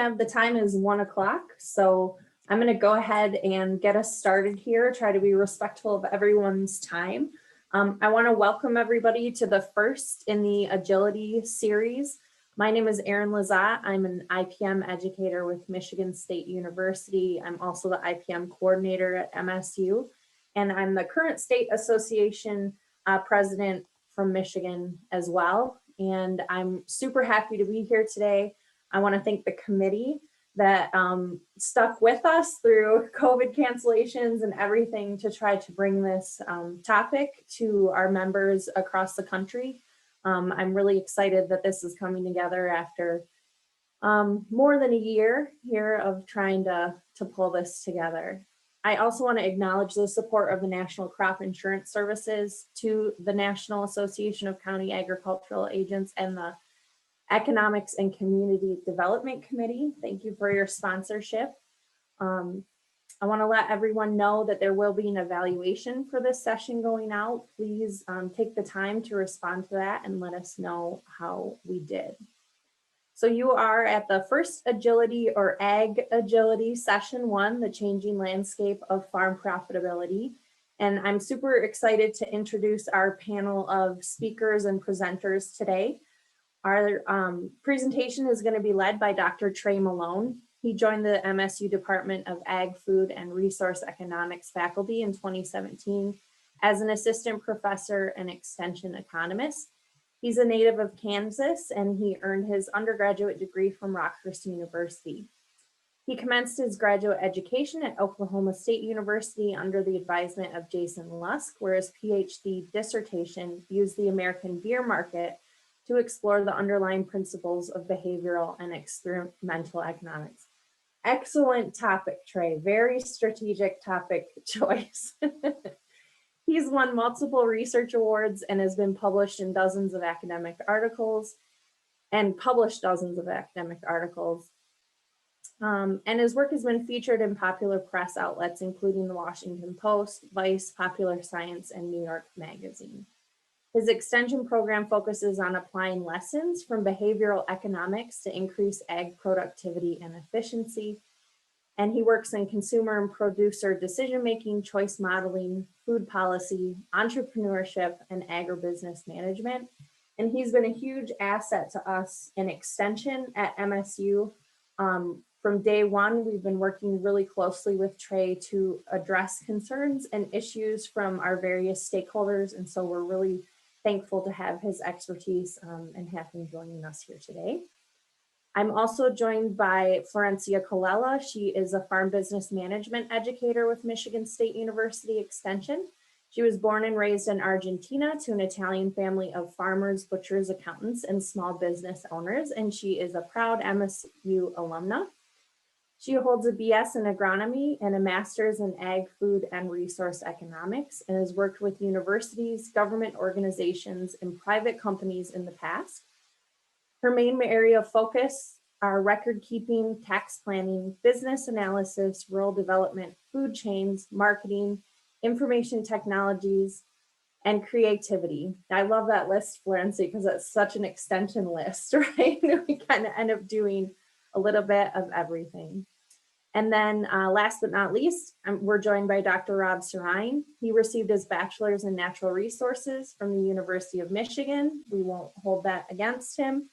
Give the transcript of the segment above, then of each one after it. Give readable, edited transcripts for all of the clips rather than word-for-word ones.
The time is 1 o'clock, so I'm going to go ahead and get us started here, try to be respectful of everyone's time. I want to welcome everybody to the first in the Agility series. My name is Erin Lazat. I'm an IPM educator with Michigan State University. I'm also the IPM coordinator at MSU, and I'm the current state association president from Michigan as well. And I'm super happy to be here today. I want to thank the committee that stuck with us through COVID cancellations and everything to try to bring this topic to our members across the country. I'm really excited that this is coming together after more than a year here of trying to pull this together. I also want to acknowledge the support of the National Crop Insurance Services, to the National Association of County Agricultural Agents, and the Economics and Community Development Committee. Thank you for your sponsorship. I want to let everyone know that there will be an evaluation for this session going out. Please take the time to respond to that and let us know how we did. So you are at the first Agility or Ag Agility Session 1, the changing landscape of farm profitability. And I'm super excited to introduce our panel of speakers and presenters today. Our presentation is going to be led by Dr. Trey Malone. He joined the MSU Department of Ag, Food, and Resource Economics faculty in 2017 as an assistant professor and extension economist. He's a native of Kansas, and he earned his undergraduate degree from Rockhurst University. He commenced his graduate education at Oklahoma State University under the advisement of Jason Lusk, where his PhD dissertation used the American beer market to explore the underlying principles of behavioral and experimental economics. Excellent topic, Trey. Very strategic topic choice. He's won multiple research awards and has been published in dozens of academic articles and published dozens of academic articles. And his work has been featured in popular press outlets, including the Washington Post, Vice, Popular Science, and New York Magazine. His extension program focuses on applying lessons from behavioral economics to increase ag productivity and efficiency. And he works in consumer and producer decision-making, choice modeling, food policy, entrepreneurship, and agribusiness management. And he's been a huge asset to us in extension at MSU. From day one, we've been working really closely with Trey to address concerns and issues from our various stakeholders. And so we're really thankful to have his expertise and have him joining us here today. I'm also joined by Florencia Colella. She is a farm business management educator with Michigan State University Extension. She was born and raised in Argentina to an Italian family of farmers, butchers, accountants, and small business owners, and she is a proud MSU alumna. She holds a BS in agronomy and a master's in ag, food, and resource economics, and has worked with universities, government organizations, and private companies in the past. Her main area of focus are record keeping, tax planning, business analysis, rural development, food chains, marketing, information technologies, and creativity. I love that list, Florencia, because it's such an extension list, right? We kind of end up doing a little bit of everything. And then last but not least, we're joined by Dr. Rob Sarine. He received his bachelor's in natural resources from the University of Michigan. We won't hold that against him.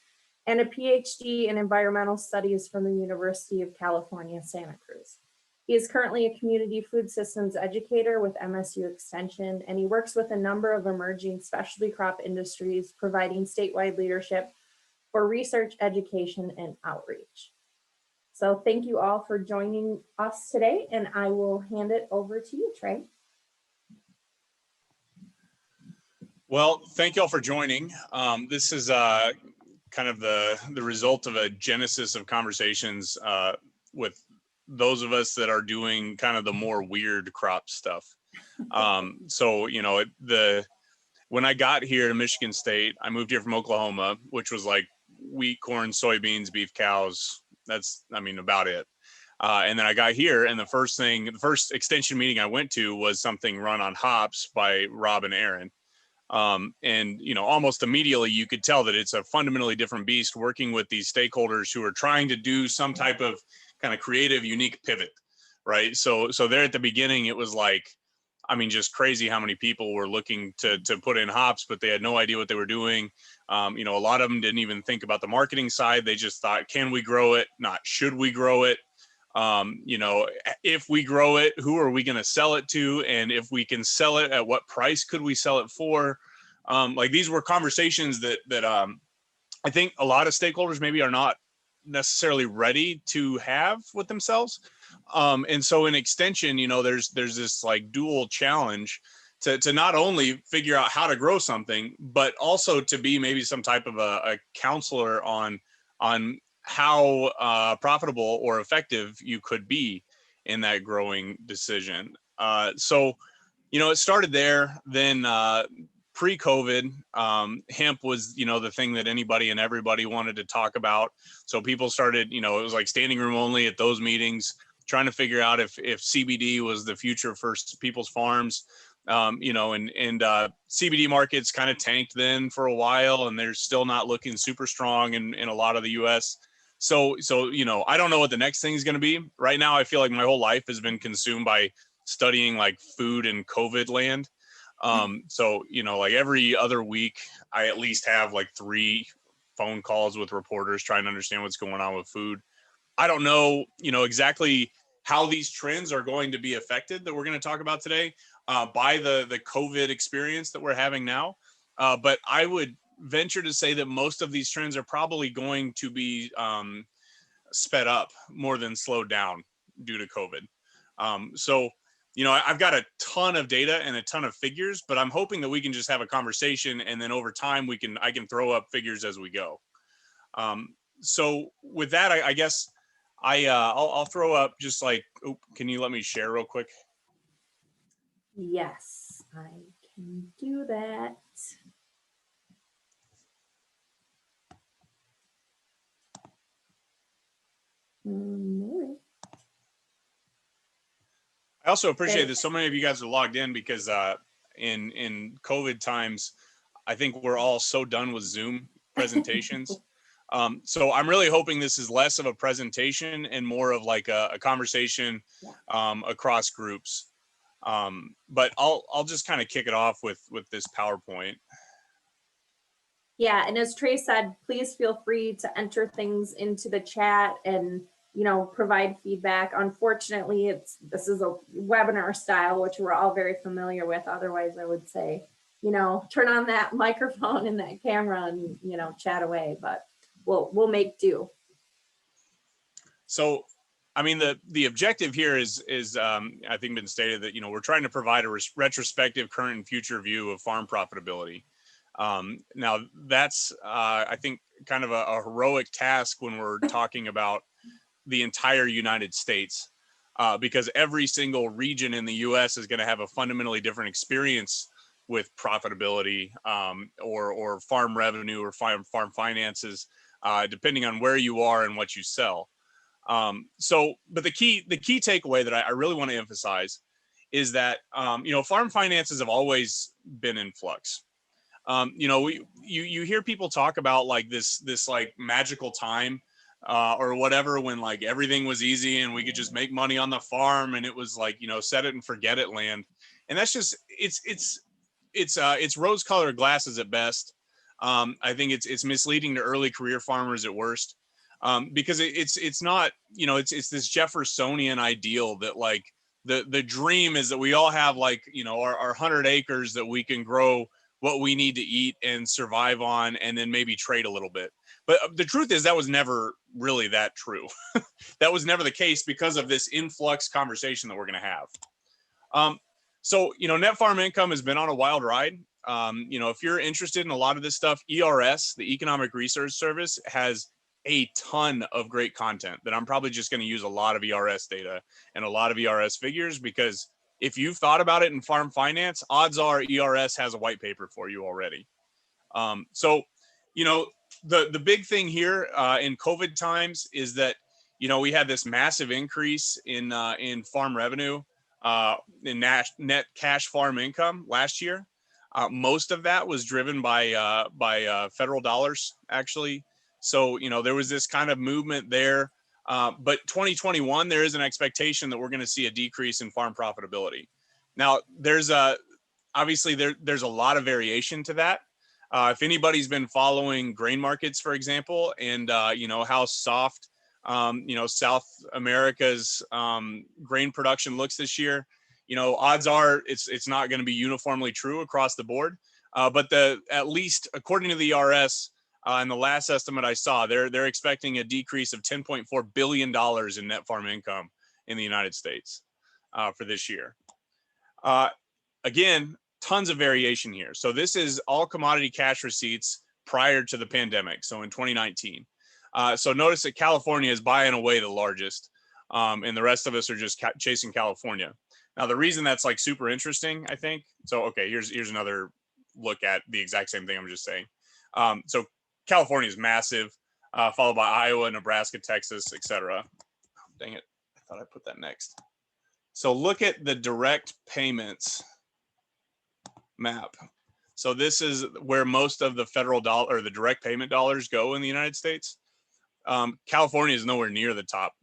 And a PhD in environmental studies from the University of California, Santa Cruz. He is currently a community food systems educator with MSU Extension, and he works with a number of emerging specialty crop industries, providing statewide leadership for research, education, and outreach. So thank you all for joining us today, and I will hand it over to you, Trey. Well, thank you all for joining. This is kind of the result of a genesis of conversations with those of us that are doing kind of the more weird crop stuff. So, you know, when I got here to Michigan State, I moved here from Oklahoma, which was like wheat, corn, soybeans, beef, cows. That's, I mean, about it. And then I got here, and the first extension meeting I went to was something run on hops by Rob and Aaron. And, almost immediately you could tell that it's a fundamentally different beast working with these stakeholders who are trying to do some type of kind of creative, unique pivot, right? So there at the beginning, it was like, just crazy how many people were looking to put in hops, but they had no idea what they were doing. A lot of them didn't even think about the marketing side. They just thought, can we grow it? Not should we grow it? If we grow it, who are we going to sell it to? And if we can sell it, at what price could we sell it for? Like these were conversations that I think a lot of stakeholders maybe are not necessarily ready to have with themselves. And so in extension, there's this like dual challenge to not only figure out how to grow something, but also to be maybe some type of a counselor on how profitable or effective you could be in that growing decision. So it started there. Then pre-COVID, hemp was, the thing that anybody and everybody wanted to talk about. So people started, it was like standing room only at those meetings, trying to figure out if CBD was the future for people's farms. And CBD markets kind of tanked then for a while, and they're still not looking super strong in a lot of the US. So, I don't know what the next thing is going to be. Right now, I feel like my whole life has been consumed by studying like food and COVID land. So, like every other week, I at least have like 3 phone calls with reporters trying to understand what's going on with food. I don't know, exactly how these trends are going to be affected that we're going to talk about today by the COVID experience that we're having now. But I would venture to say that most of these trends are probably going to be sped up more than slowed down due to COVID. So, I've got a ton of data and a ton of figures, but I'm hoping that we can just have a conversation, and then over time I can throw up figures as we go. So with that, I guess I'll throw up just like, can you let me share real quick? Yes, I can do that. Maybe. I also appreciate that so many of you guys are logged in because in COVID times, I think we're all so done with Zoom presentations. So I'm really hoping this is less of a presentation and more of like a conversation across groups. But I'll just kind of kick it off with this PowerPoint. Yeah, and as Trey said, please feel free to enter things into the chat and provide feedback. Unfortunately, this is a webinar style, which we're all very familiar with. Otherwise, I would say, turn on that microphone and that camera and chat away. But we'll make do. So, the objective here is I think been stated that we're trying to provide a retrospective, current, and future view of farm profitability. Now that's I think kind of a heroic task when we're talking about the entire United States, because every single region in the U.S. is going to have a fundamentally different experience with profitability or farm revenue or farm finances, depending on where you are and what you sell. But the key takeaway that I really want to emphasize is that farm finances have always been in flux. You hear people talk about like this like magical time or whatever when like everything was easy and we could just make money on the farm and it was like set it and forget it land, and that's just it's rose-colored glasses at best. I think it's misleading to early career farmers at worst, because it's not it's this Jeffersonian ideal that like the dream is that we all have like our 100 acres that we can grow what we need to eat and survive on, and then maybe trade a little bit. But the truth is that was never really that true. That was never the case because of this influx conversation that we're going to have. So, net farm income has been on a wild ride. If you're interested in a lot of this stuff, ERS, the Economic Research Service, has a ton of great content that I'm probably just going to use a lot of ERS data and a lot of ERS figures, because if you've thought about it in farm finance, odds are ERS has a white paper for you already. So, the big thing here in COVID times is that, we had this massive increase in farm revenue, in net cash farm income last year. Most of that was driven by federal dollars, actually. So, there was this kind of movement there. But 2021, there is an expectation that we're going to see a decrease in farm profitability. Now, obviously there's a lot of variation to that. If anybody's been following grain markets, for example, and how soft South America's grain production looks this year, odds are it's not going to be uniformly true across the board. But at least according to the ERS, and the last estimate I saw, they're expecting a decrease of $10.4 billion in net farm income in the United States for this year. Again, tons of variation here. So this is all commodity cash receipts prior to the pandemic. So in 2019. So notice that California is by and away the largest, and the rest of us are just chasing California. Now, the reason that's like super interesting, I think. So, okay, here's another look at the exact same thing I'm just saying. So California is massive, followed by Iowa, Nebraska, Texas, etc. Oh, dang it. I thought I put that next. So look at the direct payments map. So this is where most of the federal dollar or the direct payment dollars go in the United States. California is nowhere near the top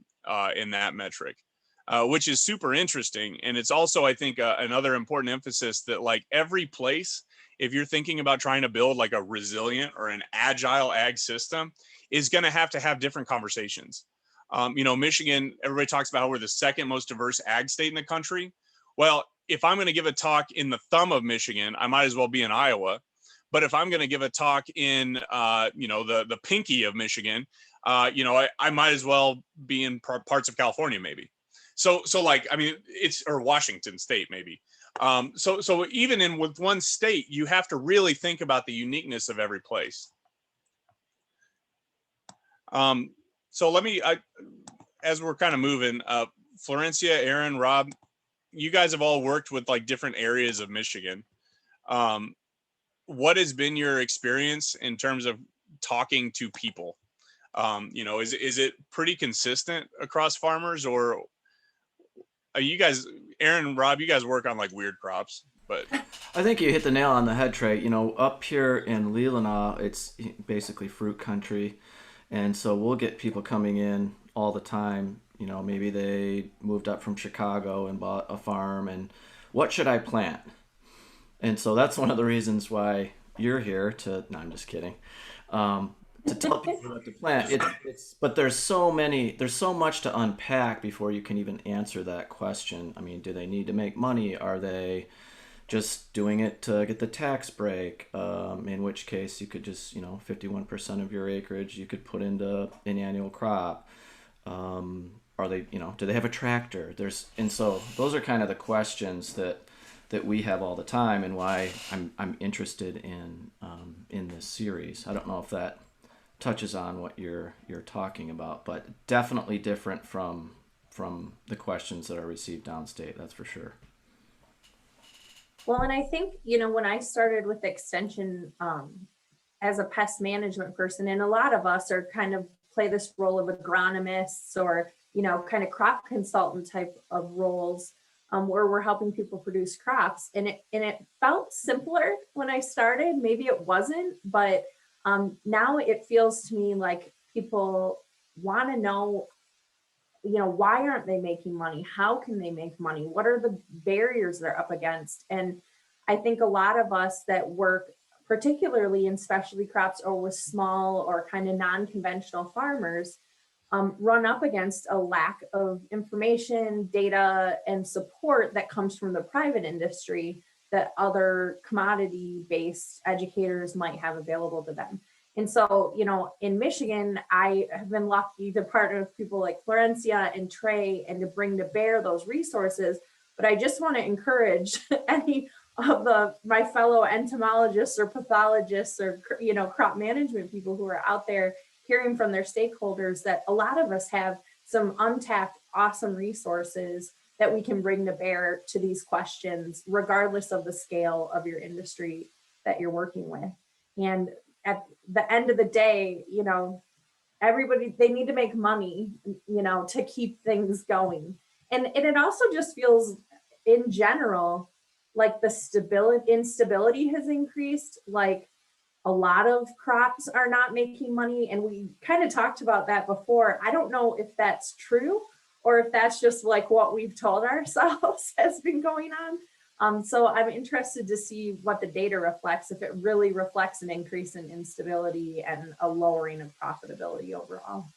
in that metric, which is super interesting. And it's also, I think, another important emphasis that like every place, if you're thinking about trying to build like a resilient or an agile ag system, is going to have different conversations. Michigan, everybody talks about how we're the second most diverse ag state in the country. Well, if I'm going to give a talk in the thumb of Michigan, I might as well be in Iowa. But if I'm going to give a talk in, the pinky of Michigan, I might as well be in parts of California, maybe. So like, I mean, or Washington State, maybe. So even with one state, you have to really think about the uniqueness of every place. So let me, as we're kind of moving, Florencia, Aaron, Rob, you guys have all worked with like different areas of Michigan. What has been your experience in terms of talking to people? Is it pretty consistent across farmers, or are you guys, Aaron, Rob, you guys work on like weird crops? But I think you hit the nail on the head, Trey. Up here in Leelanau, it's basically fruit country. And so we'll get people coming in all the time. Maybe they moved up from Chicago and bought a farm, and what should I plant? And so that's one of the reasons why you're here no, I'm just kidding. To tell people what to plant. But there's so much to unpack before you can even answer that question. I mean, do they need to make money? Are they just doing it to get the tax break? In which case you could just, 51% of your acreage you could put into an annual crop. Are they, do they have a tractor? And so those are kind of the questions that we have all the time, and why I'm interested in this series. I don't know if that touches on what you're talking about, but definitely different from the questions that are received downstate. That's for sure. Well, and I think, when I started with extension as a pest management person, and a lot of us are kind of play this role of agronomists or, kind of crop consultant type of roles, where we're helping people produce crops. And it felt simpler when I started. Maybe it wasn't, but now it feels to me like people want to know, why aren't they making money? How can they make money? What are the barriers they're up against? And I think a lot of us that work particularly in specialty crops or with small or kind of non-conventional farmers run up against a lack of information, data, and support that comes from the private industry that other commodity-based educators might have available to them. And so, in Michigan, I have been lucky to partner with people like Florencia and Trey and to bring to bear those resources. But I just want to encourage any of my fellow entomologists or pathologists or, crop management people who are out there hearing from their stakeholders that a lot of us have some untapped, awesome resources that we can bring to bear to these questions, regardless of the scale of your industry that you're working with. And at the end of the day, everybody, they need to make money, to keep things going. And it also just feels in general, like the instability has increased, like a lot of crops are not making money. And we kind of talked about that before. I don't know if that's true or if that's just like what we've told ourselves has been going on. So I'm interested to see what the data reflects, if it really reflects an increase in instability and a lowering of profitability overall.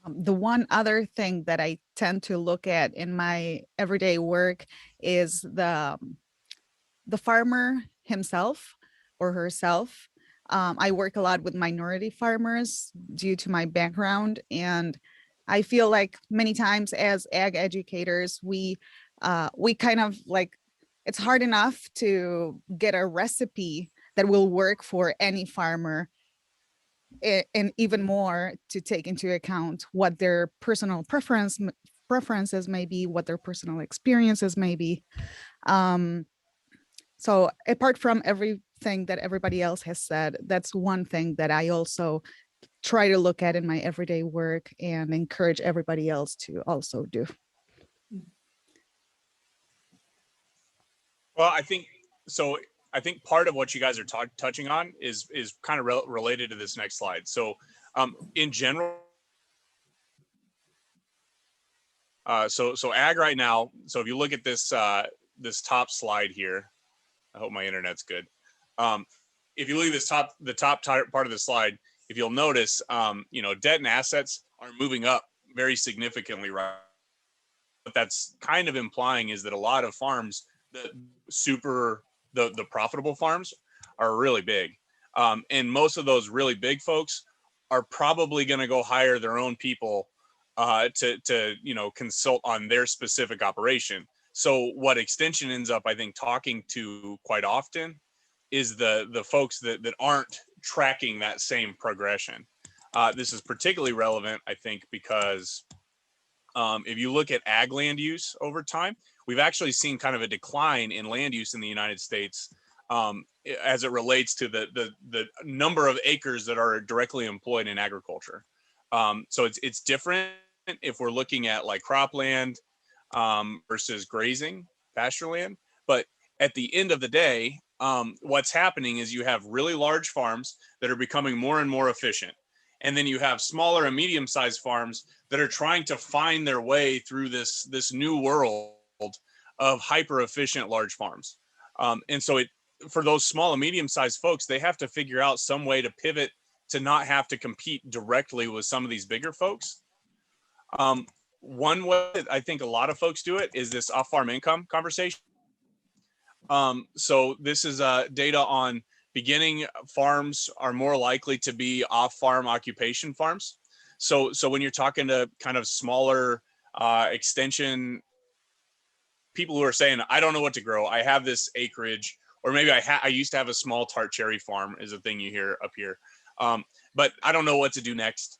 The one other thing that I tend to look at in my everyday work is the farmer himself or herself. I work a lot with minority farmers due to my background, and I feel like many times as ag educators, we kind of like, it's hard enough to get a recipe that will work for any farmer, and even more to take into account what their personal preferences may be, what their personal experiences may be. So apart from everything that everybody else has said, that's one thing that I also try to look at in my everyday work and encourage everybody else to also do. Well, I think so. I think part of what you guys are touching on is kind of related to this next slide. So, in general, so ag right now. So if you look at this this top slide here, I hope my internet's good. If you look at this the top part of the slide, if you'll notice, you know, debt and assets are moving up very significantly, right? What that's kind of implying is that a lot of farms, the profitable farms, are really big, and most of those really big folks are probably going to go hire their own people to you know, consult on their specific operation. So what extension ends up, I think, talking to quite often is the folks that aren't tracking that same progression. This is particularly relevant, I think, because if you look at ag land use over time, we've actually seen kind of a decline in land use in the United States as it relates to the number of acres that are directly employed in agriculture. So it's different if we're looking at like cropland versus grazing, pasture land. But at the end of the day, what's happening is you have really large farms that are becoming more and more efficient. And then you have smaller and medium-sized farms that are trying to find their way through this new world of hyper-efficient large farms. And so for those small and medium-sized folks, they have to figure out some way to pivot to not have to compete directly with some of these bigger folks. One way that I think a lot of folks do it is this off-farm income conversation. So this is data on beginning farms are more likely to be off-farm occupation farms. So when you're talking to kind of smaller extension people who are saying, I don't know what to grow, I have this acreage, or maybe I used to have a small tart cherry farm is a thing you hear up here, but I don't know what to do next.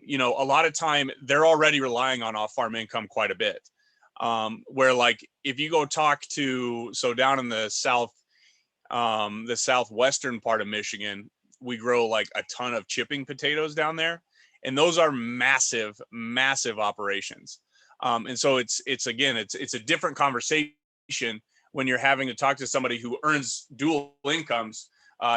You know, a lot of time they're already relying on off-farm income quite a bit. Where like if you go talk to, so down in the southwestern part of Michigan, we grow like a ton of chipping potatoes down there, and those are massive operations. And so it's a different conversation when you're having to talk to somebody who earns dual incomes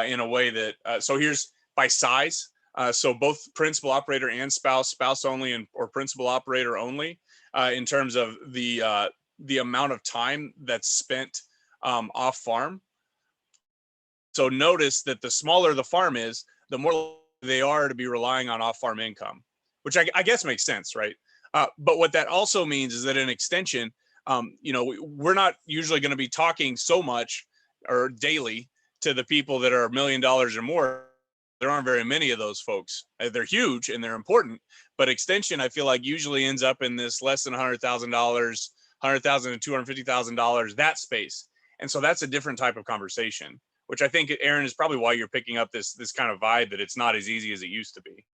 in a way that so here's by size. So both principal operator and spouse only, or principal operator only, in terms of the amount of time that's spent off farm. So notice that the smaller the farm is, the more they are to be relying on off farm income, which I guess makes sense, right? But what that also means is that in extension, you know, we're not usually going to be talking so much or daily to the people that are $1 million or more. There aren't very many of those folks. They're huge and they're important, but extension, I feel like, usually ends up in this less than $100,000, $100,000 to $250,000, that space. And so that's a different type of conversation, which I think, Aaron, is probably why you're picking up this kind of vibe that it's not as easy as it used to be.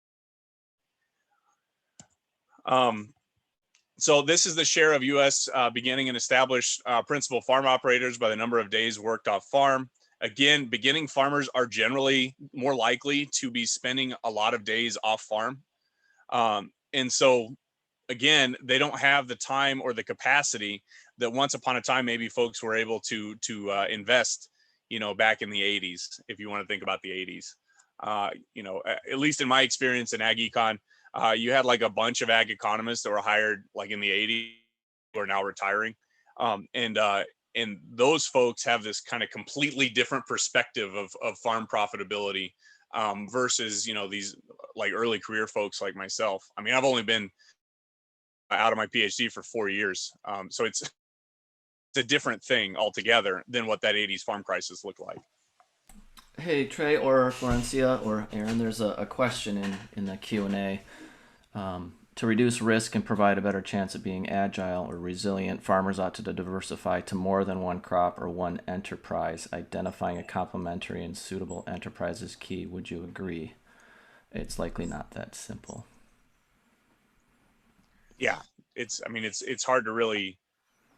So this is the share of U.S. Beginning and established principal farm operators by the number of days worked off farm. Again, beginning farmers are generally more likely to be spending a lot of days off farm. And so, again, they don't have the time or the capacity that once upon a time, maybe folks were able to invest, back in the 80s, if you want to think about the 80s. At least in my experience in ag econ, you had like a bunch of ag economists that were hired like in the 80s who are now retiring. And those folks have this kind of completely different perspective of farm profitability versus, these like early career folks like myself. I mean, I've only been out of my PhD for 4 years. So it's a different thing altogether than what that 80s farm crisis looked like. Hey, Trey or Florencia or Aaron, there's a question in the Q&A. To reduce risk and provide a better chance of being agile or resilient, farmers ought to diversify to more than one crop or one enterprise. Identifying a complementary and suitable enterprise is key. Would you agree? It's likely not that simple. Yeah, it's hard to really.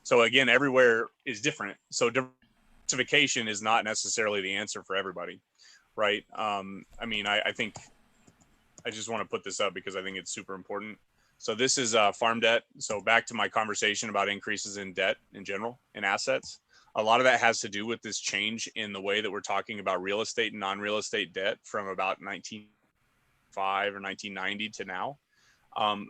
So again, everywhere is different. So diversification is not necessarily the answer for everybody, right? I think I just want to put this up because I think it's super important. So this is farm debt. So back to my conversation about increases in debt in general and assets. A lot of that has to do with this change in the way that we're talking about real estate and non-real estate debt from about 1905 or 1990 to now.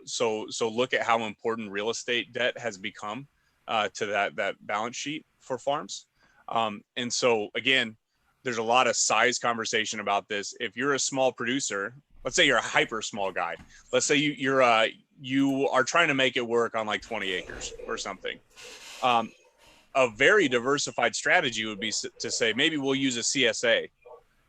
So look at how important real estate debt has become to that balance sheet for farms. And so again, there's a lot of size conversation about this. If you're a small producer, let's say you're a hyper small guy. Let's say you are trying to make it work on like 20 acres or something. A very diversified strategy would be to say, maybe we'll use a CSA.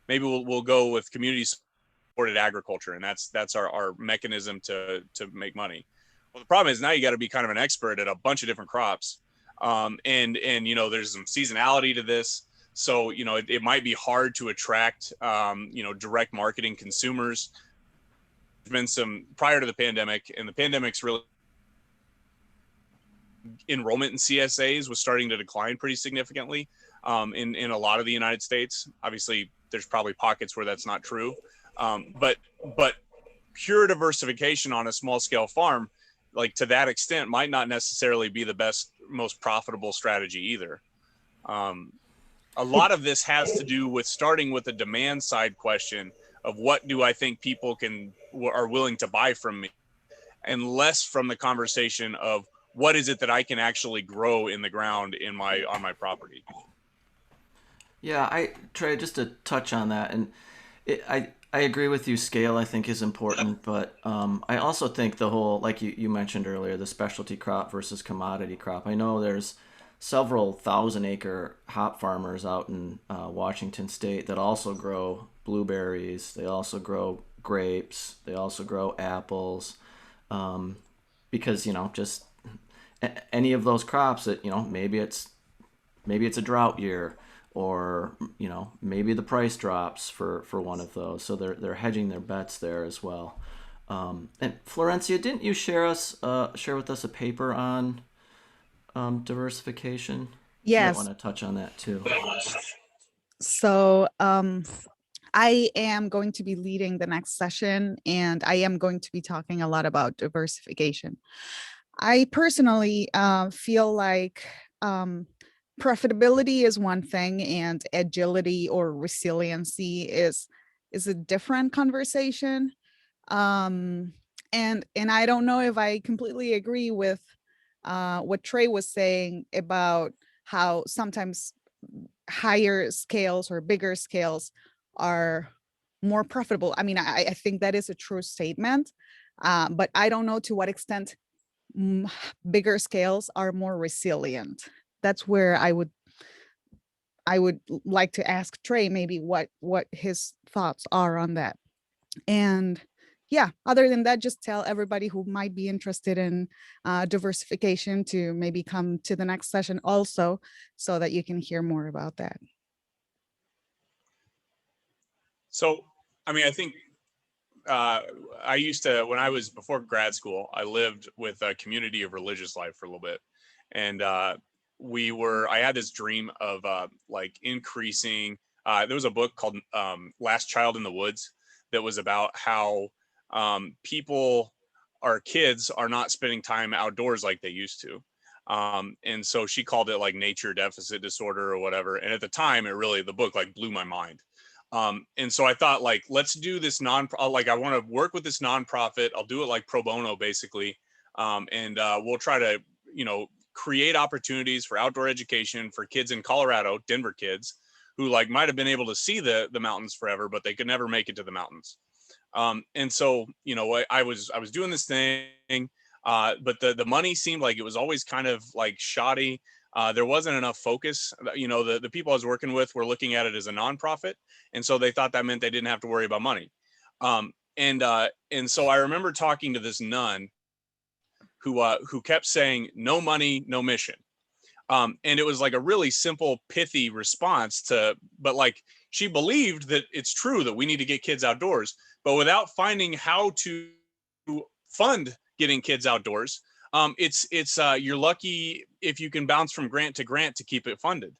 Maybe we'll go with community supported agriculture. And that's our mechanism to make money. Well, the problem is now you got to be kind of an expert at a bunch of different crops. And there's some seasonality to this. So, it might be hard to attract, direct marketing consumers. There's been some prior to the pandemic, and the pandemic's really enrollment in CSAs was starting to decline pretty significantly in a lot of the United States. Obviously, there's probably pockets where that's not true. But pure diversification on a small scale farm, like to that extent, might not necessarily be the best, most profitable strategy either. A lot of this has to do with starting with a demand side question of what do I think people are willing to buy from me, and less from the conversation of what is it that I can actually grow in the ground on my property. Yeah, Trey, just to touch on that, and I agree with you. Scale, I think, is important, but I also think the whole, like you mentioned earlier, the specialty crop versus commodity crop. I know there's several 1,000-acre hop farmers out in Washington State that also grow blueberries. They also grow grapes. They also grow apples, because just any of those crops that maybe it's a drought year, or maybe the price drops for one of those, so they're hedging their bets there as well. And Florencia, didn't you share with us a paper on diversification? Yes. I want to touch on that too. So I am going to be leading the next session, and I am going to be talking a lot about diversification. I personally feel like profitability is one thing, and agility or resiliency is a different conversation. And I don't know if I completely agree with what Trey was saying about how sometimes higher scales or bigger scales are more profitable. I mean, I think that is a true statement, but I don't know to what extent bigger scales are more resilient. That's where I would like to ask Trey maybe what his thoughts are on that. And yeah, other than that, just tell everybody who might be interested in diversification to maybe come to the next session also, so that you can hear more about that. So, I think I used to, when I was before grad school, I lived with a community of religious life for a little bit. And I had this dream of like increasing, there was a book called Last Child in the Woods that was about how our kids are not spending time outdoors like they used to. And so she called it like nature deficit disorder or whatever. And at the time, the book like blew my mind. And so I thought, like, let's do this like, I want to work with this nonprofit. I'll do it like pro bono, basically. And we'll try to, create opportunities for outdoor education for kids in Colorado, Denver kids, who like might have been able to see the mountains forever, but they could never make it to the mountains. And so, I was doing this thing, but the money seemed like it was always kind of like shoddy. There wasn't enough focus. The people I was working with were looking at it as a nonprofit, and so they thought that meant they didn't have to worry about money. And so I remember talking to this nun who kept saying, "No money, no mission." And it was like a really simple, pithy response but like she believed that it's true that we need to get kids outdoors, but without finding how to fund getting kids outdoors. It's you're lucky if you can bounce from grant to grant to keep it funded.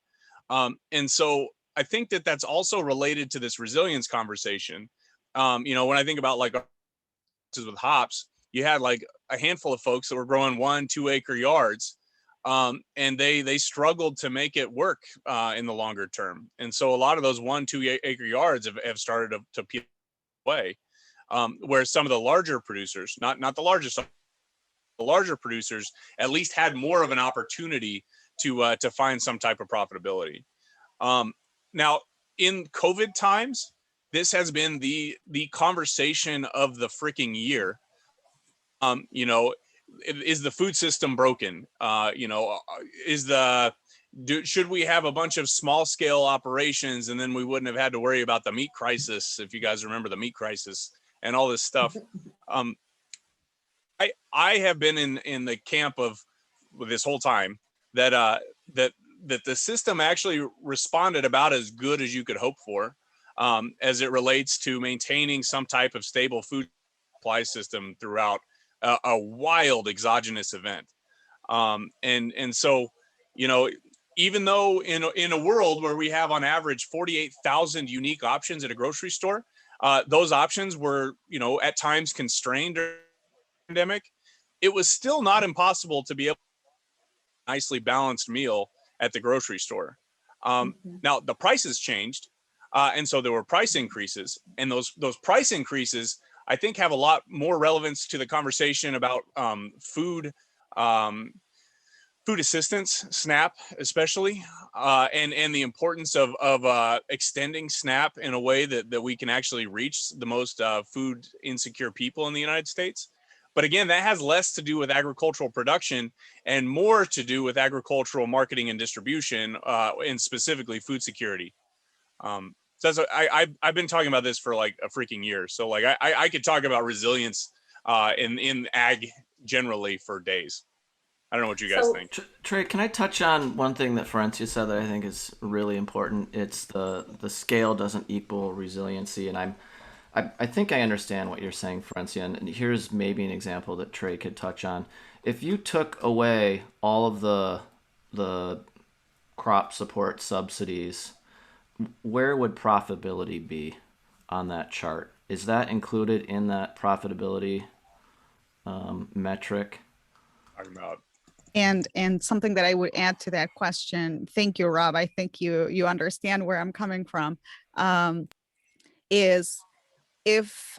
And so I think that that's also related to this resilience conversation. When I think about like with hops, you had like a handful of folks that were growing 1-2 acre yards. And they struggled to make it work in the longer term. And so a lot of those 1-2 acre yards have started to peel away. Whereas some of the larger producers, not the largest, the larger producers at least had more of an opportunity to find some type of profitability. Now in COVID times, this has been the conversation of the freaking year. Is the food system broken? Should we have a bunch of small scale operations and then we wouldn't have had to worry about the meat crisis, if you guys remember the meat crisis and all this stuff. I have been in the camp of this whole time that the system actually responded about as good as you could hope for, as it relates to maintaining some type of stable food supply system throughout a wild exogenous event. And so, even though in a world where we have on average 48,000 unique options at a grocery store, those options were, at times constrained during the pandemic, it was still not impossible to be able to have a nicely balanced meal at the grocery store. Now the prices changed, and so there were price increases, and those price increases, I think, have a lot more relevance to the conversation about food assistance, SNAP especially, and the importance of extending SNAP in a way that we can actually reach the most food insecure people in the United States. But again, that has less to do with agricultural production and more to do with agricultural marketing and distribution, and specifically food security. So I've been talking about this for like a freaking year. So like I could talk about resilience in ag generally for days. I don't know what you guys think. Trey, can I touch on one thing that Ferencia said that I think is really important? It's the scale doesn't equal resiliency, and I think I understand what you're saying, Ferencia, and here's maybe an example that Trey could touch on. If you took away all of the crop support subsidies, where would profitability be on that chart? Is that included in that profitability metric? Talking about. And something that I would add to that question, thank you, Rob. I think you understand where I'm coming from. Is if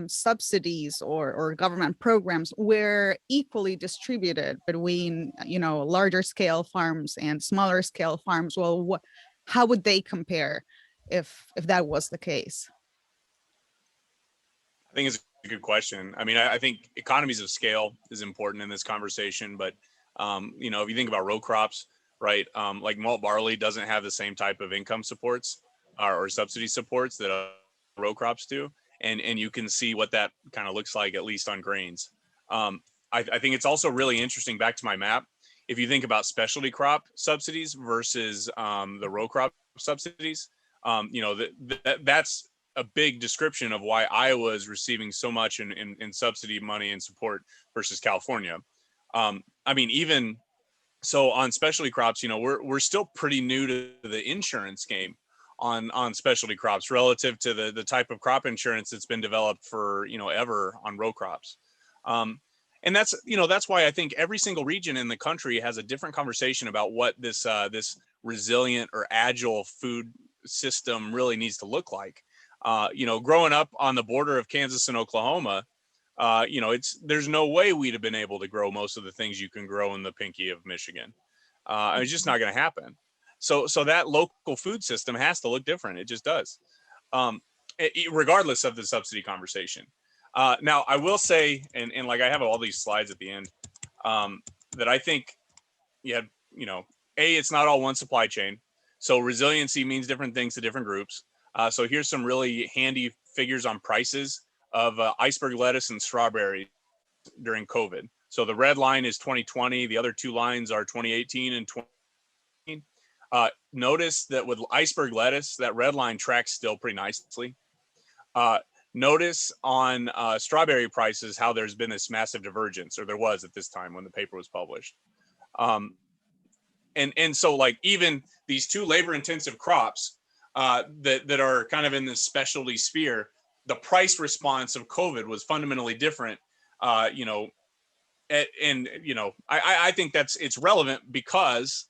subsidies or government programs were equally distributed between larger scale farms and smaller scale farms, well, how would they compare if that was the case? I think it's a good question. I mean, I think economies of scale is important in this conversation, but if you think about row crops, right? Like malt barley doesn't have the same type of income supports or subsidy supports that row crops do. And you can see what that kind of looks like, at least on grains. I think it's also really interesting, back to my map, if you think about specialty crop subsidies versus the row crop subsidies, that's a big description of why Iowa is receiving so much in subsidy money and support versus California. I mean, even so on specialty crops, we're still pretty new to the insurance game on specialty crops relative to the type of crop insurance that's been developed for, ever on row crops. And that's, that's why I think every single region in the country has a different conversation about what this resilient or agile food system really needs to look like. Growing up on the border of Kansas and Oklahoma, there's no way we'd have been able to grow most of the things you can grow in the pinky of Michigan. It's just not going to happen. So that local food system has to look different. It just does, regardless of the subsidy conversation. Now, I will say, and like I have all these slides at the end, that I think it's not all one supply chain. So resiliency means different things to different groups. So here's some really handy figures on prices of iceberg lettuce and strawberry during COVID. So the red line is 2020. The other two lines are 2018 and 2019. Notice that with iceberg lettuce, that red line tracks still pretty nicely. Notice on strawberry prices how there's been this massive divergence, or there was at this time when the paper was published. And so like even these two labor-intensive crops that are kind of in this specialty sphere, the price response of COVID was fundamentally different. I think it's relevant because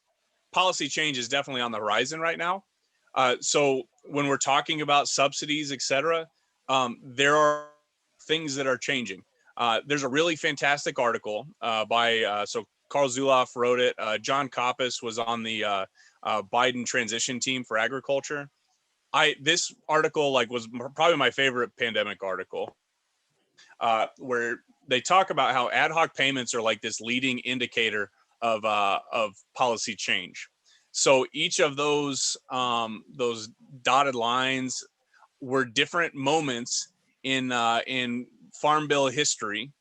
policy change is definitely on the horizon right now. So when we're talking about subsidies, et cetera, there are things that are changing. There's a really fantastic article by Carl Zuloff wrote it. John Koppas was on the Biden transition team for agriculture. This article was probably my favorite pandemic article, where they talk about how ad hoc payments are like this leading indicator of policy change. So each of those dotted lines were different moments in Farm Bill history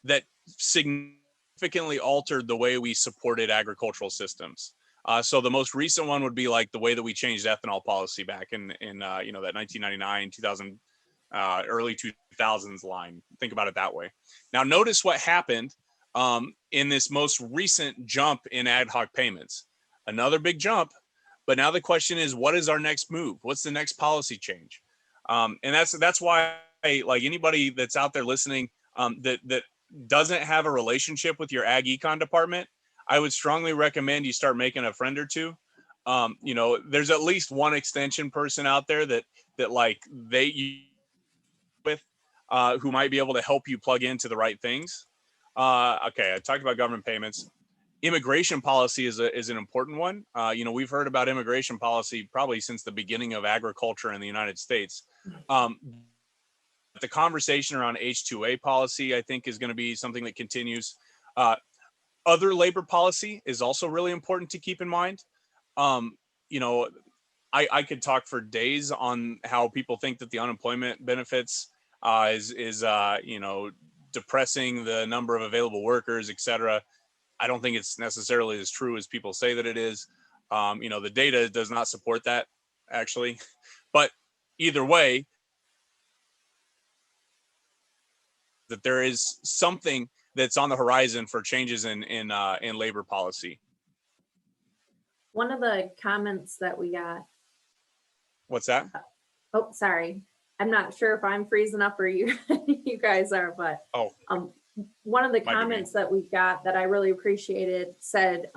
that significantly altered the way we supported agricultural systems. So the most recent one would be like the way that we changed ethanol policy back in that 1999, 2000, early 2000s line. Think about it that way. Now notice what happened in this most recent jump in ad hoc payments. Another big jump, but now the question is, what is our next move? What's the next policy change? And that's why, like anybody that's out there listening that doesn't have a relationship with your ag econ department, I would strongly recommend you start making a friend or two. There's at least one extension person out there that like they with who might be able to help you plug into the right things. Okay, I talked about government payments. Immigration policy is an important one. We've heard about immigration policy probably since the beginning of agriculture in the United States. The conversation around H-2A policy, I think, is going to be something that continues. Other labor policy is also really important to keep in mind. I could talk for days on how people think that the unemployment benefits is depressing the number of available workers, et cetera. I don't think it's necessarily as true as people say that it is. The data does not support that, actually. But either way, that there is something that's on the horizon for changes in labor policy. One of the comments that we got. What's that? Oh, sorry. I'm not sure if I'm freezing up or you you guys are, but one of the comments that we got that I really appreciated said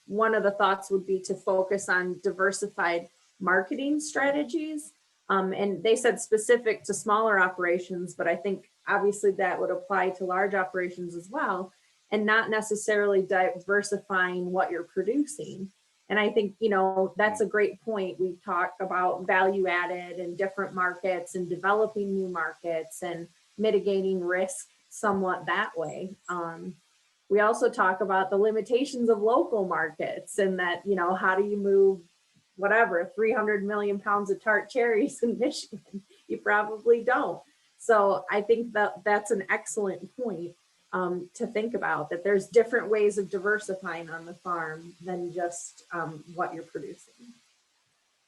one of the thoughts would be to focus on diversified marketing strategies. And they said specific to smaller operations, but I think obviously that would apply to large operations as well, and not necessarily diversifying what you're producing. And I think, that's a great point. We talk about value added and different markets and developing new markets and mitigating risk somewhat that way. We also talk about the limitations of local markets and that, how do you move 300 million pounds of tart cherries in Michigan? You probably don't. So I think that that's an excellent point to think about, that there's different ways of diversifying on the farm than just what you're producing.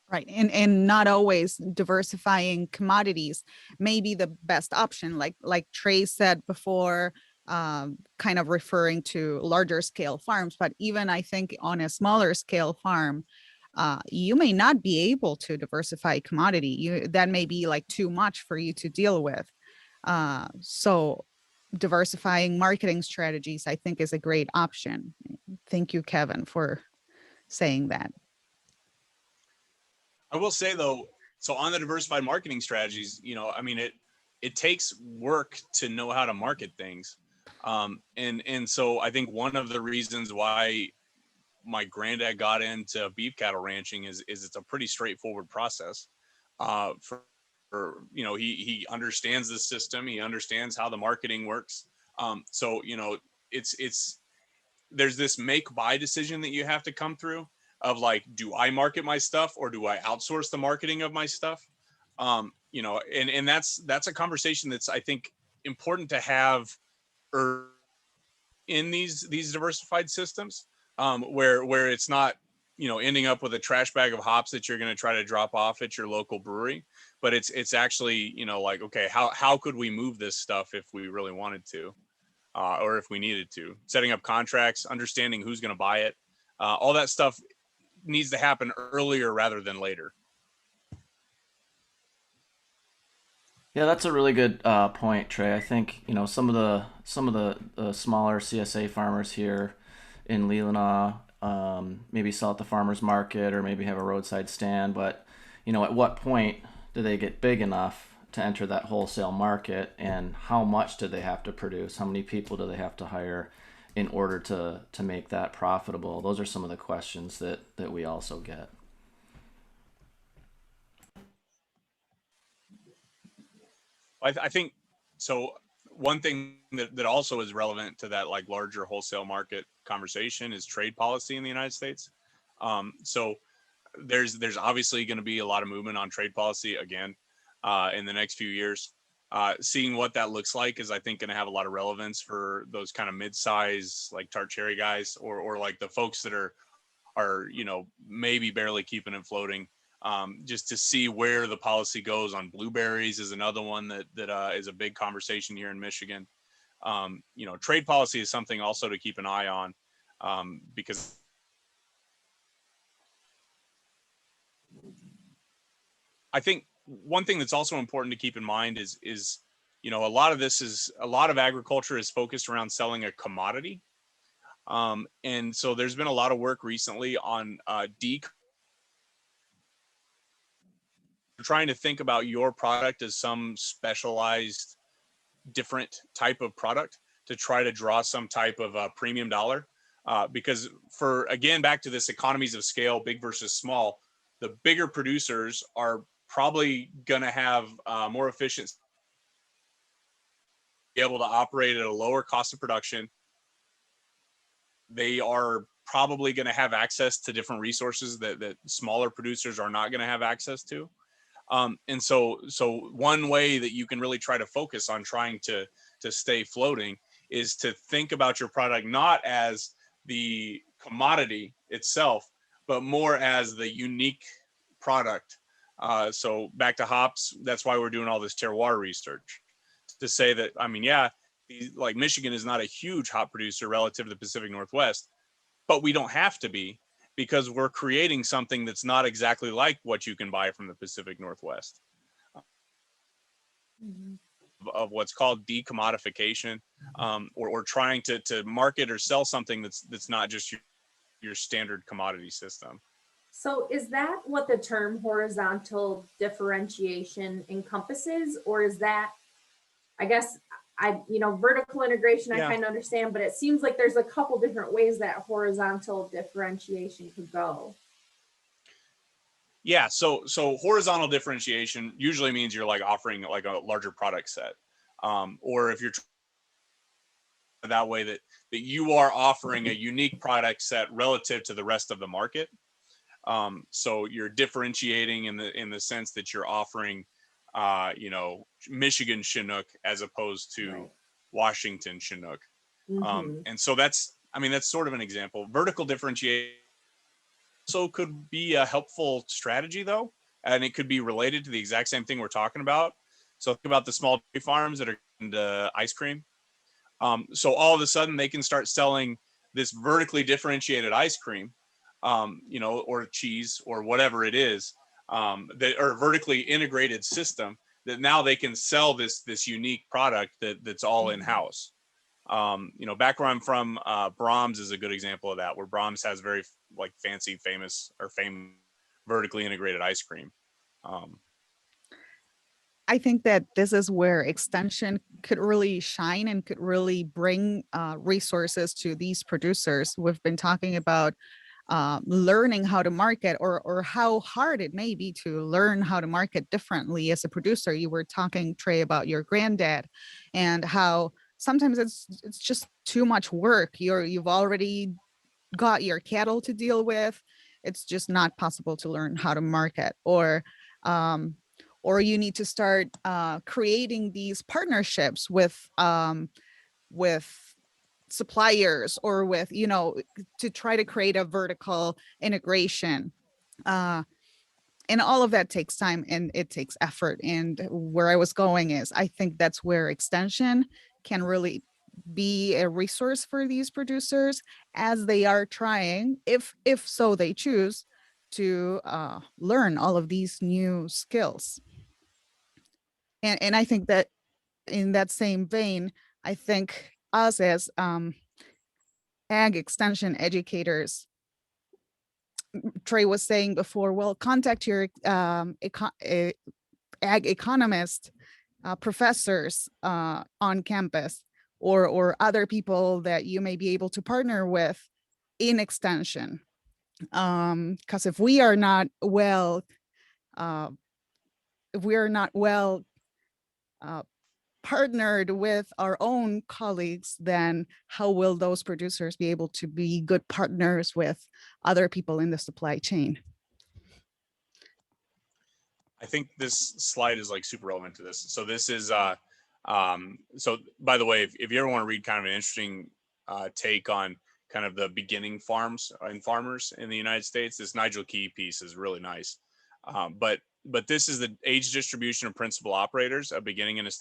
Right. And not always diversifying commodities may be the best option. Like Trey said before, kind of referring to larger scale farms, but even I think on a smaller scale farm, you may not be able to diversify commodity. That may be like too much for you to deal with. So diversifying marketing strategies, I think, is a great option. Thank you, Kevin, for saying that. I will say though, so on the diversified marketing strategies, I mean, it takes work to know how to market things. And so I think one of the reasons why my granddad got into beef cattle ranching is it's a pretty straightforward process. He understands the system, he understands how the marketing works. So it's there's this make buy decision that you have to come through of like, do I market my stuff or do I outsource the marketing of my stuff? And that's a conversation that's, I think, important to have in these diversified systems, where it's not, ending up with a trash bag of hops that you're going to try to drop off at your local brewery, but it's actually, like, okay, how could we move this stuff if we really wanted to, or if we needed to, setting up contracts, understanding who's going to buy it, all that stuff needs to happen earlier rather than later. Yeah, that's a really good point, Trey. I think some of the smaller CSA farmers here in Leelanau maybe sell at the farmers market or maybe have a roadside stand, but at what point do they get big enough to enter that wholesale market, and how much do they have to produce? How many people do they have to hire in order to make that profitable? Those are some of the questions that we also get. I think so. One thing that also is relevant to that, like, larger wholesale market conversation is trade policy in the United States. So there's obviously going to be a lot of movement on trade policy again in the next few years. Seeing what that looks like is, I think, going to have a lot of relevance for those kind of mid-size, like tart cherry guys, or like the folks that are maybe barely keeping it floating. Just to see where the policy goes on blueberries is another one that is a big conversation here in Michigan. Trade policy is something also to keep an eye on, because I think one thing that's also important to keep in mind is a lot of agriculture is focused around selling a commodity. And so there's been a lot of work recently on trying to think about your product as some specialized, different type of product to try to draw some type of premium dollar. Because again, back to this economies of scale, big versus small, the bigger producers are probably going to have more efficiency, be able to operate at a lower cost of production. They are probably going to have access to different resources that smaller producers are not going to have access to. And so one way that you can really try to focus on trying to stay floating is to think about your product not as the commodity itself, but more as the unique product. So back to hops, that's why we're doing all this terroir research to say that, I mean, yeah, like Michigan is not a huge hop producer relative to the Pacific Northwest, but we don't have to be, because we're creating something that's not exactly like what you can buy from the Pacific Northwest. Of what's called decommodification, or trying to market or sell something that's not just your standard commodity system. So is that what the term horizontal differentiation encompasses, or is that, I guess, vertical integration, Yeah. I kind of understand, but it seems like there's a couple different ways that horizontal differentiation could go. Yeah, so horizontal differentiation usually means you're like offering like a larger product set, or if you're that way that you are offering a unique product set relative to the rest of the market. So you're differentiating in the sense that you're offering, Michigan Chinook as opposed to Right. Washington Chinook. Mm-hmm. And so that's sort of an example. Vertical differentiation also could be a helpful strategy though, and it could be related to the exact same thing we're talking about. So think about the small dairy farms that are into ice cream. So all of a sudden they can start selling this vertically differentiated ice cream, or cheese or whatever it is, that or vertically integrated system that now they can sell this unique product that's all in-house. You know, back where I'm from, Brahms is a good example of that, where Brahms has very like fancy, famous vertically integrated ice cream. I think that this is where extension could really shine and could really bring resources to these producers. We've been talking about learning how to market, or how hard it may be to learn how to market differently as a producer. You were talking, Trey, about your granddad and how sometimes it's just too much work. You've already got your cattle to deal with. It's just not possible to learn how to market, or you need to start creating these partnerships with suppliers, or with, you know, to try to create a vertical integration. And all of that takes time and it takes effort. And where I was going is, I think that's where extension can really be a resource for these producers as they are trying, if so they choose to learn all of these new skills. And I think that in that same vein, I think us as ag extension educators, Trey was saying before, well, contact your ag economist professors on campus, or other people that you may be able to partner with in extension. Because if we are not well, partnered with our own colleagues, then how will those producers be able to be good partners with other people in the supply chain? I think this slide is like super relevant to this. So this is, so by the way, if you ever want to read kind of an interesting take on kind of the beginning farms and farmers in the United States, this Nigel Key piece is really nice. But this is the age distribution of principal operators, a beginning and a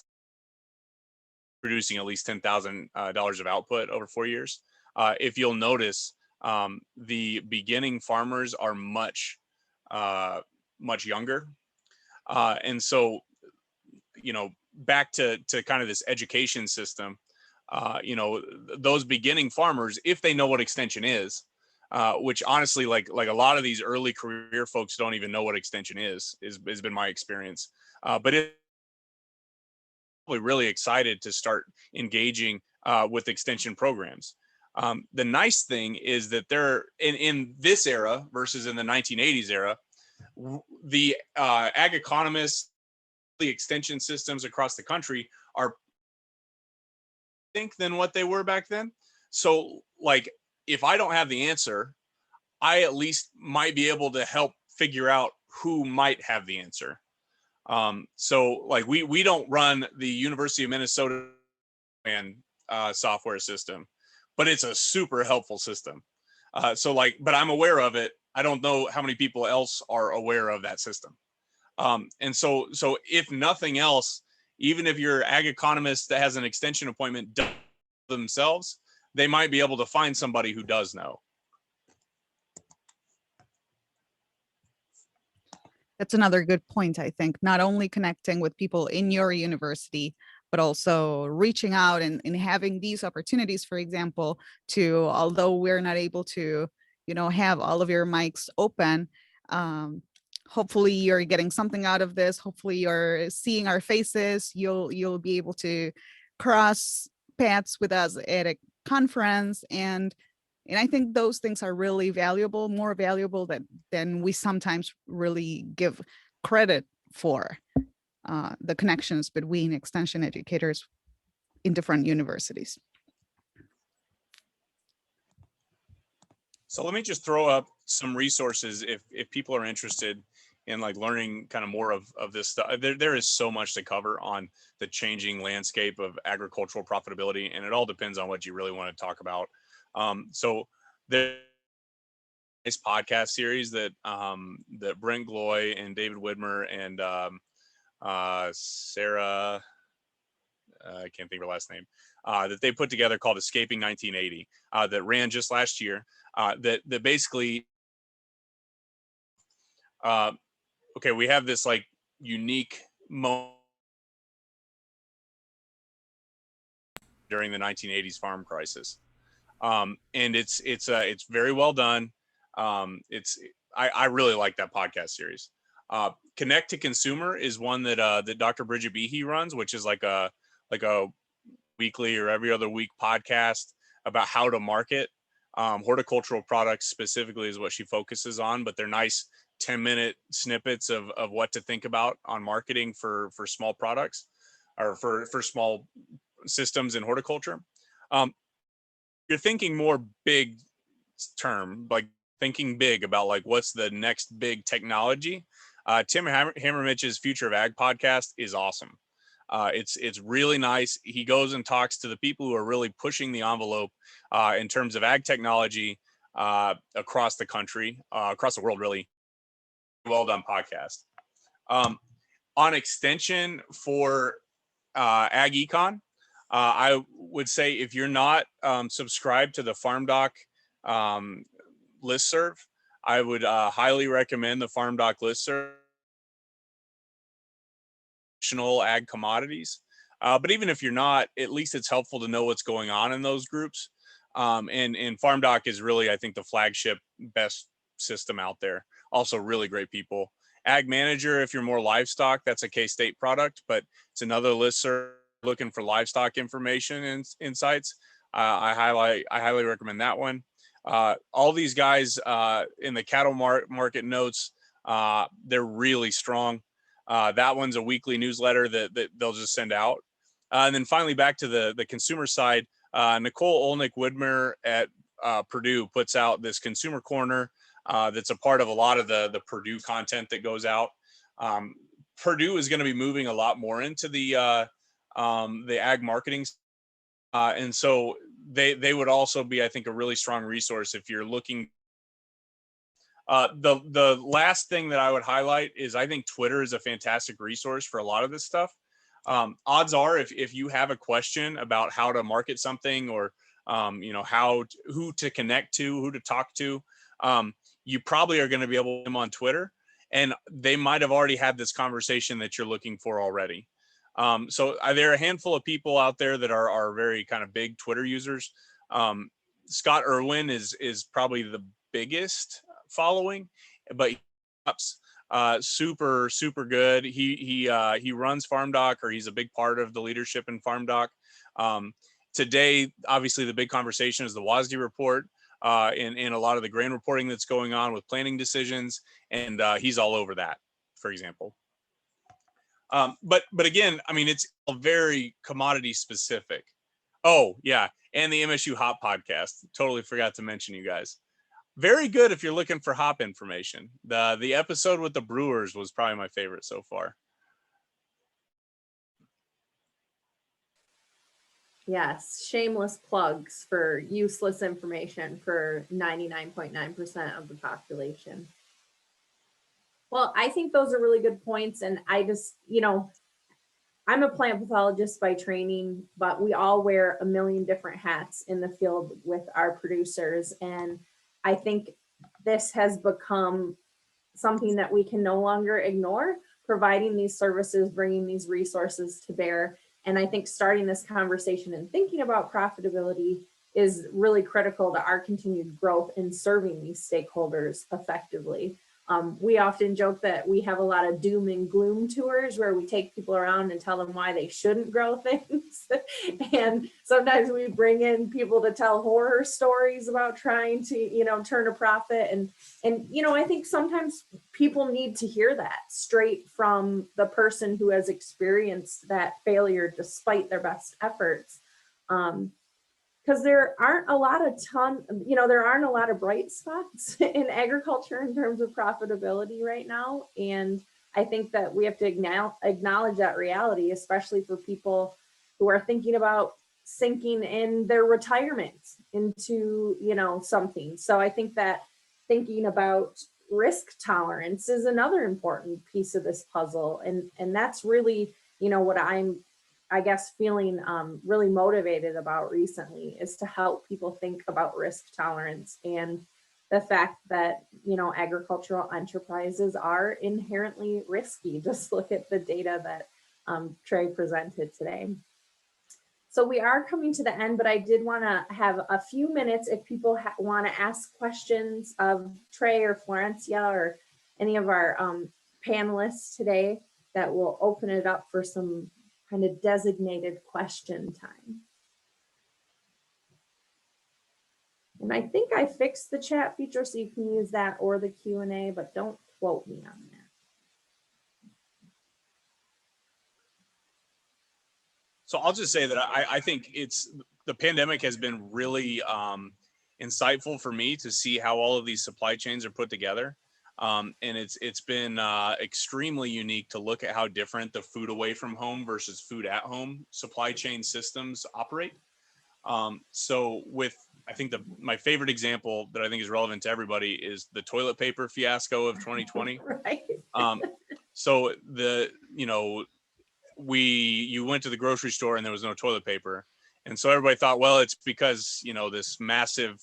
producing at least $10,000 of output over 4 years. If you'll notice, the beginning farmers are much younger. And so, you know, back to kind of this education system, you know, those beginning farmers, if they know what extension is, which honestly, like a lot of these early career folks don't even know what extension is has been my experience. But it's really excited to start engaging with extension programs. The nice thing is that they're in this era versus in the 1980s era, the ag economists, the extension systems across the country are than what they were back then. So like, if I don't have the answer, I at least might be able to help figure out who might have the answer. So like we don't run the University of Minnesota and software system, but it's a super helpful system. So like, but I'm aware of it. I don't know how many people else are aware of that system. And so if nothing else, even if your ag economist that has an extension appointment themselves, they might be able to find somebody who does know. That's another good point, I think, not only connecting with people in your university, but also reaching out and having these opportunities, for example, to, although we're not able to, you know, have all of your mics open, hopefully you're getting something out of this. Hopefully you're seeing our faces. You'll be able to cross paths with us at a conference, and I think those things are really valuable, more valuable than we sometimes really give credit for, the connections between extension educators in different universities. So let me just throw up some resources if people are interested in like learning kind of more of this stuff. There is so much to cover on the changing landscape of agricultural profitability, and it all depends on what you really want to talk about. So there's this podcast series that that Brent Gloy and David Widmer and Sarah, I can't think of her last name, that they put together called Escaping 1980, that ran just last year. That basically, okay, we have this like unique moment during the 1980s farm crisis. And it's very well done. I really like that podcast series. Connect to Consumer is one that Dr. Bridget Behe runs, which is like a weekly or every other week podcast about how to market horticultural products specifically is what she focuses on, but they're nice 10-minute snippets of what to think about on marketing for small products or for small systems in horticulture. You're thinking more big term, like thinking big about like what's the next big technology. Tim Hammermitch's Future of Ag podcast is awesome. It's really nice. He goes and talks to the people who are really pushing the envelope in terms of ag technology across the country, across the world, really. Well done podcast. On extension for ag econ, I would say if you're not subscribed to the FarmDoc listserv, I would highly recommend the FarmDoc listserv. Ag commodities, but even if you're not, at least it's helpful to know what's going on in those groups. And FarmDoc is really, I think, the flagship best system out there. Also really great people. Ag Manager, if you're more livestock, that's a K-State product, but it's another listserv looking for livestock information and insights. I highly recommend that one. All these guys in the cattle market notes, they're really strong. That one's a weekly newsletter that they'll just send out. And then finally, back to the consumer side, Nicole Olnick-Widmer at Purdue puts out this consumer corner that's a part of a lot of the Purdue content that goes out. Purdue is going to be moving a lot more into the ag marketing. And so they would also be, I think, a really strong resource if you're looking. The last thing that I would highlight is I think Twitter is a fantastic resource for a lot of this stuff. Odds are if you have a question about how to market something or who to connect to, who to talk to, you probably are going to be able to them on Twitter, and they might have already had this conversation that you're looking for already. So there are a handful of people out there that are very kind of big Twitter users. Scott Irwin is probably the biggest following, but super good. He runs FarmDoc, or he's a big part of the leadership in FarmDoc. Today, obviously, the big conversation is the WASDE report and a lot of the grain reporting that's going on with planting decisions, and he's all over that, for example. But again, I mean, it's very commodity specific. Oh yeah, and the MSU Hop podcast. Totally forgot to mention you guys. Very good if you're looking for hop information. The episode with the brewers was probably my favorite so far. Yes, shameless plugs for useless information for 99.9% of the population. Well, I think those are really good points. And I just, I'm a plant pathologist by training, but we all wear a million different hats in the field with our producers. And I think this has become something that we can no longer ignore, providing these services, bringing these resources to bear. And I think starting this conversation and thinking about profitability is really critical to our continued growth in serving these stakeholders effectively. We often joke that we have a lot of doom and gloom tours where we take people around and tell them why they shouldn't grow things. And sometimes we bring in people to tell horror stories about trying to, turn a profit. And I think sometimes people need to hear that straight from the person who has experienced that failure despite their best efforts. Because there aren't a lot of bright spots in agriculture in terms of profitability right now. And I think that we have to acknowledge that reality, especially for people who are thinking about sinking in their retirement into, something. So I think that thinking about risk tolerance is another important piece of this puzzle. And that's really, what I'm feeling really motivated about recently is to help people think about risk tolerance and the fact that, agricultural enterprises are inherently risky. Just look at the data that Trey presented today. So we are coming to the end, but I did want to have a few minutes if people want to ask questions of Trey or Florencia or any of our panelists today, that will open it up for some kind of designated question time. And I think I fixed the chat feature so you can use that or the Q&A, but don't quote me on that. So I'll just say that I think the pandemic has been really insightful for me to see how all of these supply chains are put together. And it's been extremely unique to look at how different the food away from home versus food at home supply chain systems operate. So with, I think my favorite example that I think is relevant to everybody is the toilet paper fiasco of 2020. Right. So you went to the grocery store and there was no toilet paper. And so everybody thought, well, it's because, this massive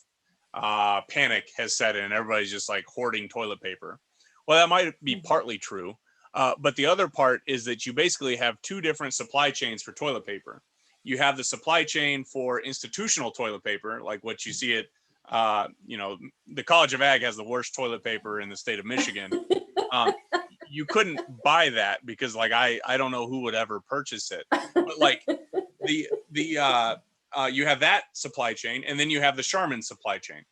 panic has set in. Everybody's just like hoarding toilet paper. Well, that might be partly true. But the other part is that you basically have two different supply chains for toilet paper. You have the supply chain for institutional toilet paper, like what you see at, the College of Ag has the worst toilet paper in the state of Michigan. You couldn't buy that because I don't know who would ever purchase it. But you have that supply chain, and then you have the Charmin supply chain,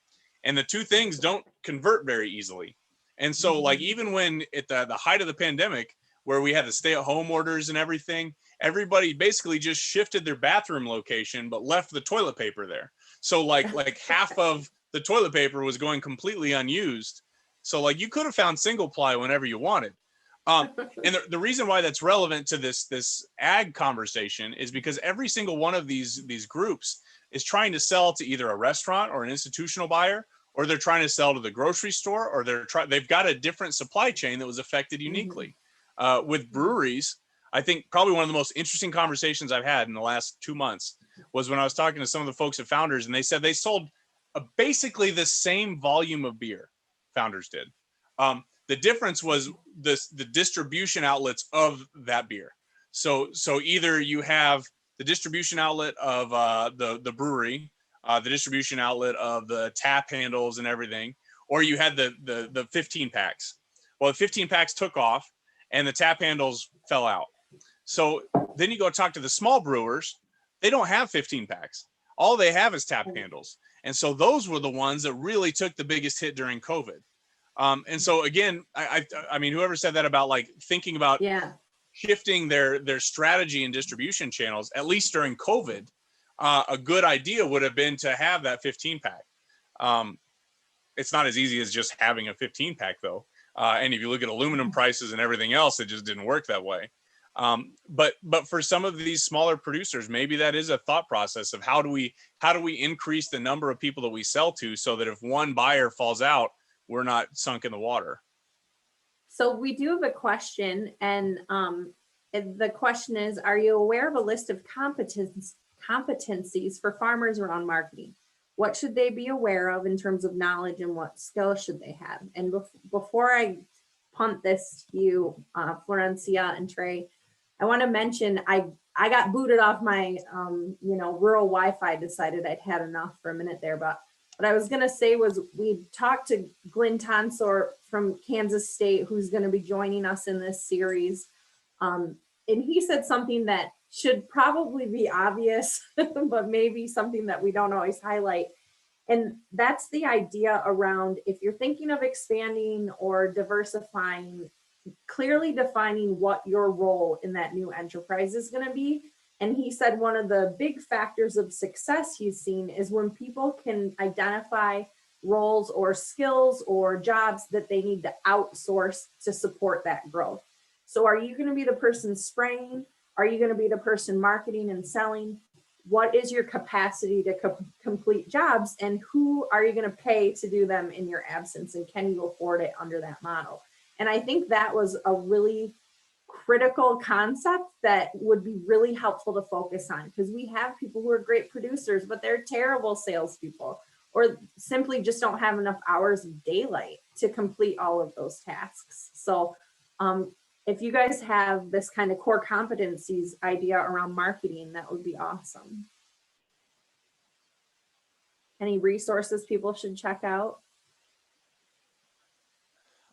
and the two things don't convert very easily. And so even when at the height of the pandemic, where we had the stay-at-home orders and everything, everybody basically just shifted their bathroom location but left the toilet paper there. So like half of the toilet paper was going completely unused. So you could have found single ply whenever you wanted. And the reason why that's relevant to this ag conversation is because every single one of these groups is trying to sell to either a restaurant or an institutional buyer, or they're trying to sell to the grocery store, or they've got a different supply chain that was affected uniquely. With breweries, I think probably one of the most interesting conversations I've had in the last 2 months was when I was talking to some of the folks at Founders, and they said they sold basically the same volume of beer. Founders did. The difference was the distribution outlets of that beer. So either you have the distribution outlet of the brewery, the distribution outlet of the tap handles and everything, or you had the 15 packs. Well, the 15 packs took off and the tap handles fell out. So then you go talk to the small brewers. They don't have 15 packs. All they have is tap handles. And so those were the ones that really took the biggest hit during COVID. And so again, I mean, whoever said that about thinking about shifting their strategy and distribution channels, at least during COVID, a good idea would have been to have that 15 pack. It's not as easy as just having a 15 pack though. And if you look at aluminum prices and everything else, it just didn't work that way. But for some of these smaller producers, maybe that is a thought process of how do we increase the number of people that we sell to, so that if one buyer falls out, we're not sunk in the water. So we do have a question, and the question is, are you aware of a list of competencies for farmers around marketing? What should they be aware of in terms of knowledge, and what skills should they have? And before I punt this to you, Florencia and Trey, I want to mention I got booted off my rural Wi-Fi, decided I'd had enough for a minute there, but what I was going to say was we talked to Glenn Tonsor from Kansas State, who's going to be joining us in this series. And he said something that should probably be obvious, but maybe something that we don't always highlight. And that's the idea around, if you're thinking of expanding or diversifying, clearly defining what your role in that new enterprise is going to be. And he said one of the big factors of success he's seen is when people can identify roles or skills or jobs that they need to outsource to support that growth. So are you going to be the person spraying? Are you going to be the person marketing and selling? What is your capacity to complete jobs, and who are you going to pay to do them in your absence? And can you afford it under that model? And I think that was a really critical concept that would be really helpful to focus on, because we have people who are great producers, but they're terrible salespeople, or simply just don't have enough hours of daylight to complete all of those tasks. So if you guys have this kind of core competencies idea around marketing, that would be awesome. Any resources people should check out?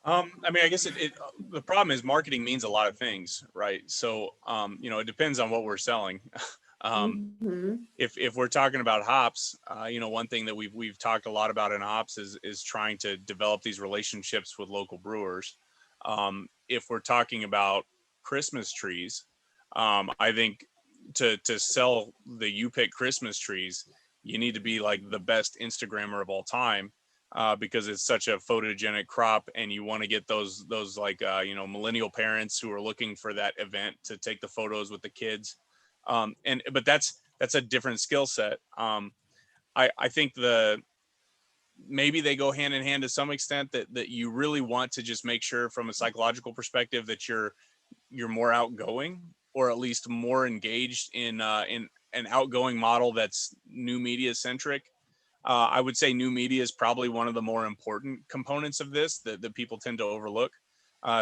I mean, I guess the problem is marketing means a lot of things, right? So, you know, it depends on what we're selling. If we're talking about hops, you know, one thing that we've talked a lot about in hops is trying to develop these relationships with local brewers. If we're talking about Christmas trees, I think to sell the you pick Christmas trees, you need to be like the best Instagrammer of all time. Because it's such a photogenic crop, and you want to get those like you know, millennial parents who are looking for that event to take the photos with the kids. But that's a different skill set. I think maybe they go hand in hand to some extent, that you really want to just make sure from a psychological perspective that you're more outgoing, or at least more engaged in an outgoing model that's new media centric. I would say new media is probably one of the more important components of this that people tend to overlook.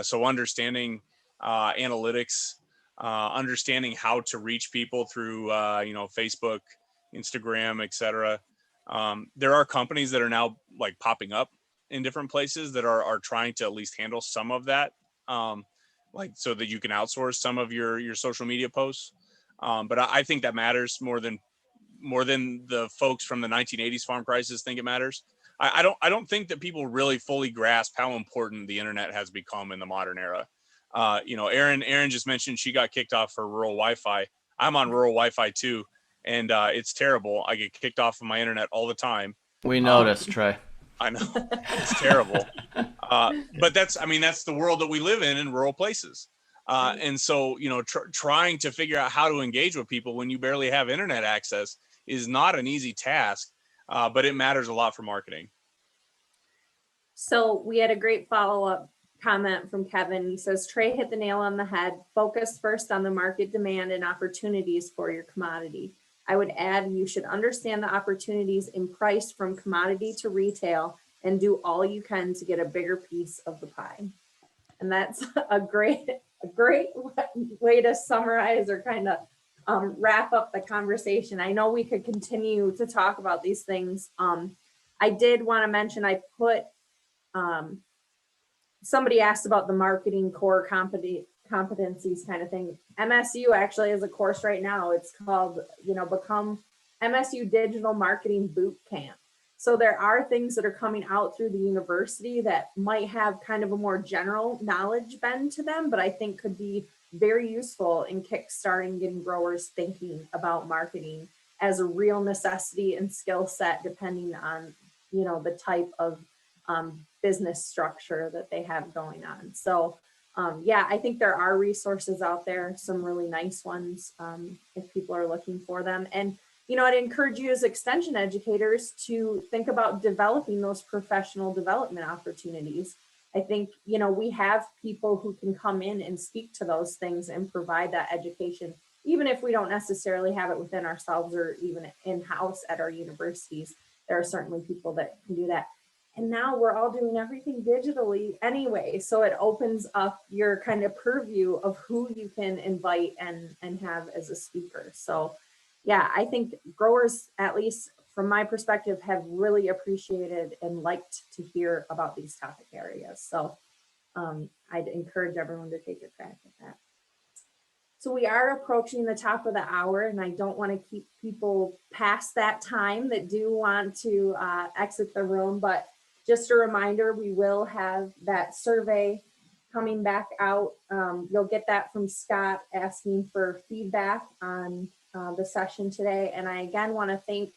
So understanding analytics, understanding how to reach people through you know, Facebook, Instagram, etc. There are companies that are now like popping up in different places that are trying to at least handle some of that, like so that you can outsource some of your social media posts. But I think that matters more than the folks from the 1980s farm crisis think it matters. I don't think that people really fully grasp how important the internet has become in the modern era. You know, Erin just mentioned she got kicked off for rural Wi-Fi. I'm on rural Wi-Fi too, and it's terrible. I get kicked off of my internet all the time. We noticed, Trey. I know, it's terrible. But that's the world that we live in rural places. And so, you know, trying to figure out how to engage with people when you barely have internet access is not an easy task, but it matters a lot for marketing. So we had a great follow-up comment from Kevin. He says, Trey hit the nail on the head. Focus first on the market demand and opportunities for your commodity. I would add, you should understand the opportunities in price from commodity to retail and do all you can to get a bigger piece of the pie. And that's a great way to summarize or kind of wrap up the conversation. I know we could continue to talk about these things. I did want to mention, I put, somebody asked about the marketing core competencies kind of thing. MSU actually has a course right now. It's called, you know, Become MSU Digital Marketing Boot Camp. So there are things that are coming out through the university that might have kind of a more general knowledge bend to them, but I think could be very useful in kickstarting getting growers thinking about marketing as a real necessity and skill set, depending on, you know, the type of business structure that they have going on. So yeah, I think there are resources out there, some really nice ones, if people are looking for them. And you know, I'd encourage you as extension educators to think about developing those professional development opportunities. I think, you know, we have people who can come in and speak to those things and provide that education, even if we don't necessarily have it within ourselves or even in-house at our universities. There are certainly people that can do that. And now we're all doing everything digitally anyway. So it opens up your kind of purview of who you can invite and have as a speaker. So yeah, I think growers, at least from my perspective, have really appreciated and liked to hear about these topic areas. So I'd encourage everyone to take a crack at that. So we are approaching the top of the hour, and I don't want to keep people past that time that do want to exit the room. But just a reminder, we will have that survey coming back out. You'll get that from Scott asking for feedback on the session today. And I again want to thank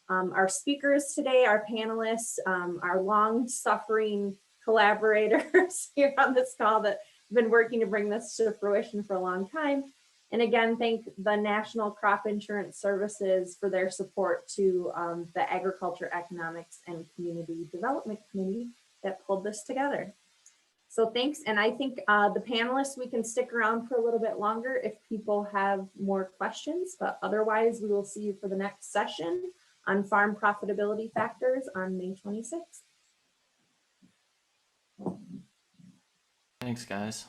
our speakers today, our panelists, our long-suffering collaborators here on this call that have been working to bring this to fruition for a long time. And again, thank the National Crop Insurance Services for their support to the Agriculture, Economics, and Community Development Committee that pulled this together. So thanks. And I think the panelists, we can stick around for a little bit longer if people have more questions, but otherwise we will see you for the next session on farm profitability factors on May 26th. Thanks, guys.